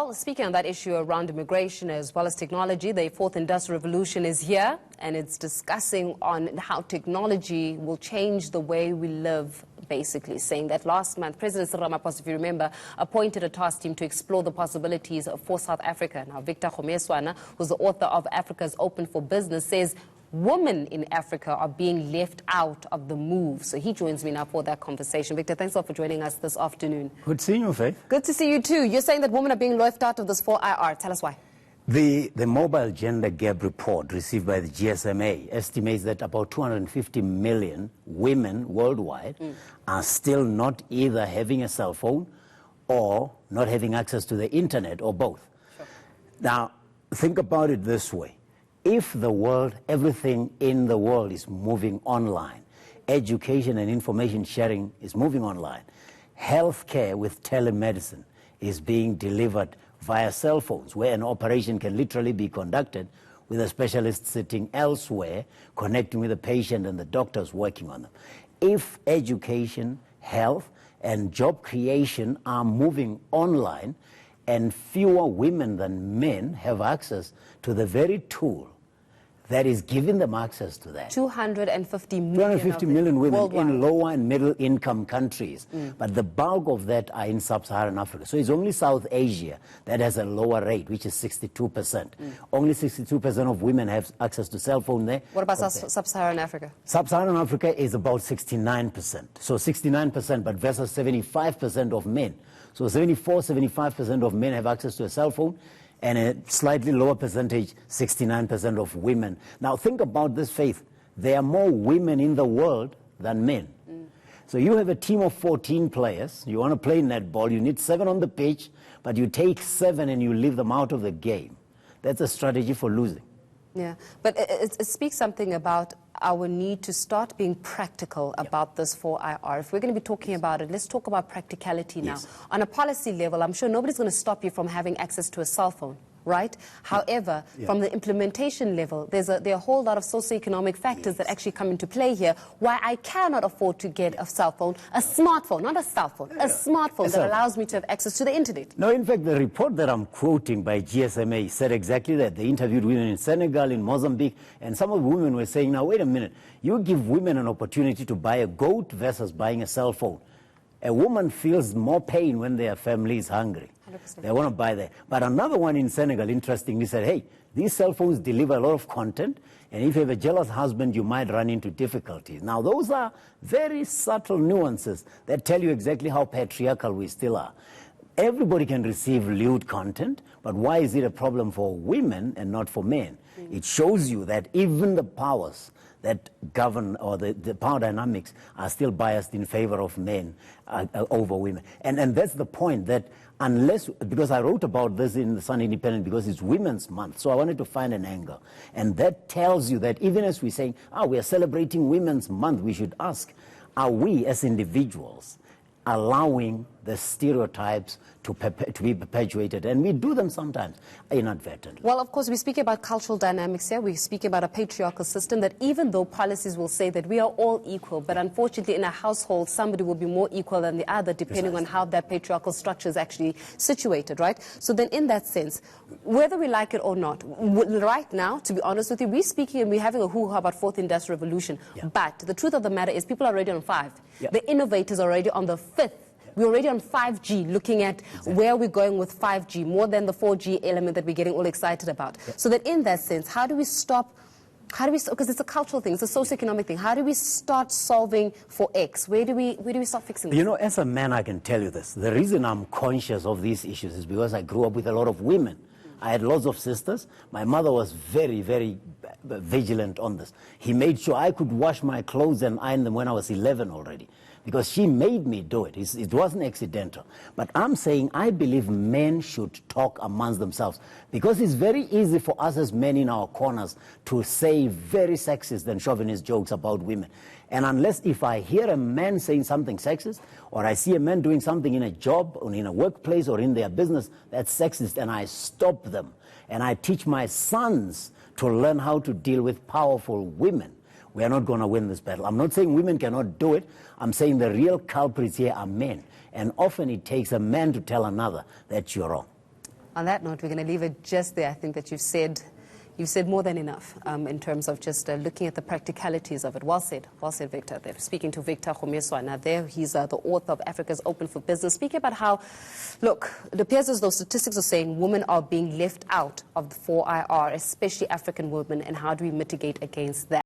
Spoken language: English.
Well, speaking on that issue around immigration as well as technology, the fourth industrial revolution is here, and it's discussing on how technology will change the way we live, basically saying that last month, President Cyril Ramaphosa, if you remember, appointed a task team to explore the possibilities for South Africa. Now, Kgomoeswana, who's the author of Africa's Open for Business, says women in Africa are being left out of the move. So he joins me now for that conversation. Victor, thanks a lot for joining us this afternoon. Good seeing you, Faith. Good to see you too. You're saying that women are being left out of this 4IR. Tell us why. The Mobile Gender Gap report received by the GSMA estimates that about 250 million women worldwide are still not either having a cell phone or not having access to the internet, or both. Sure. Now, think about it this way. If the world, everything in the world is moving online, education and information sharing is moving online, healthcare with telemedicine is being delivered via cell phones, where an operation can literally be conducted with a specialist sitting elsewhere, connecting with the patient and the doctors working on them. If education, health, and job creation are moving online, and fewer women than men have access to the very tool that is giving them access to that. 250 million women worldwide. in lower and middle income countries. But the bulk of that are in sub-Saharan Africa. So it's only South Asia that has a lower rate, which is 62%. Only 62% of women have access to cell phone there. What about sub-Saharan Africa? Sub-Saharan Africa is about 69%. So 69%, but versus 75% of men. So 75% of men have access to a cell phone, and a slightly lower percentage, 69% of women. Now think about this, Faith. There are more women in the world than men. So you have a team of 14 players. You want to play netball. You need 7 on the pitch, but you take 7 and you leave them out of the game. That's a strategy for losing. Yeah, but it speaks something about our need to start being practical about this 4IR. If we're going to be talking about it, let's talk about practicality now. On a policy level, I'm sure nobody's going to stop you from having access to a cell phone, right? However, from the implementation level, there are a whole lot of socioeconomic factors that actually come into play here, why I cannot afford to get a cell phone, a smartphone, not a cell phone, a smartphone that allows me to have access to the internet. No, in fact, the report that I'm quoting by GSMA said exactly that. They interviewed women in Senegal, in Mozambique, and some of the women were saying, now, wait a minute, you give women an opportunity to buy a goat versus buying a cell phone. A woman feels more pain when their family is hungry. 100%. They want to buy that. But another one in Senegal, interestingly, said, hey, these cell phones deliver a lot of content, and if you have a jealous husband, you might run into difficulties. Now, those are very subtle nuances that tell you exactly how patriarchal we still are. Everybody can receive lewd content, but why is it a problem for women and not for men? It shows you that even the powers that govern, or the power dynamics, are still biased in favor of men over women. And that's the point, that unless, because I wrote about this in the Sun Independent because it's Women's Month, so I wanted to find an angle. And that tells you that even as we're saying, we are celebrating Women's Month, we should ask, are we as individuals allowing the stereotypes to be perpetuated? And we do them sometimes inadvertently. Well, of course, we speak about cultural dynamics here. We speak about a patriarchal system that even though policies will say that we are all equal, but unfortunately in a household, somebody will be more equal than the other depending on how that patriarchal structure is actually situated, right? So then in that sense, whether we like it or not, right now, to be honest with you, we're speaking and we're having a hoo-ha about fourth industrial revolution. But the truth of the matter is people are already on 5. The innovators are already on the 5th. We're already on 5G, looking at where we're going with 5G, more than the 4G element that we're getting all excited about. So that in that sense, how do we stop, because it's a cultural thing, it's a socioeconomic thing, how do we start solving for X? Where do we start fixing this? You know, as a man, I can tell you this. The reason I'm conscious of these issues is because I grew up with a lot of women. I had lots of sisters. My mother was very, very vigilant on this. He made sure I could wash my clothes and iron them when I was 11 already, because she made me do it. It wasn't accidental. But I'm saying I believe men should talk amongst themselves, because it's very easy for us as men in our corners to say very sexist and chauvinist jokes about women. And unless if I hear a man saying something sexist, or I see a man doing something in a job or in a workplace or in their business that's sexist, and I stop them and I teach my sons to learn how to deal with powerful women, we are not going to win this battle. I'm not saying women cannot do it. I'm saying the real culprits here are men. And often it takes a man to tell another that you're wrong. On that note, we're going to leave it just there. I think that you've said more than enough in terms of just looking at the practicalities of it. Well said, Victor. There. Speaking to Victor Kgomoeswana there, he's the author of Africa's Open for Business, speaking about how, look, it appears as though statistics are saying women are being left out of the 4IR, especially African women, and how do we mitigate against that?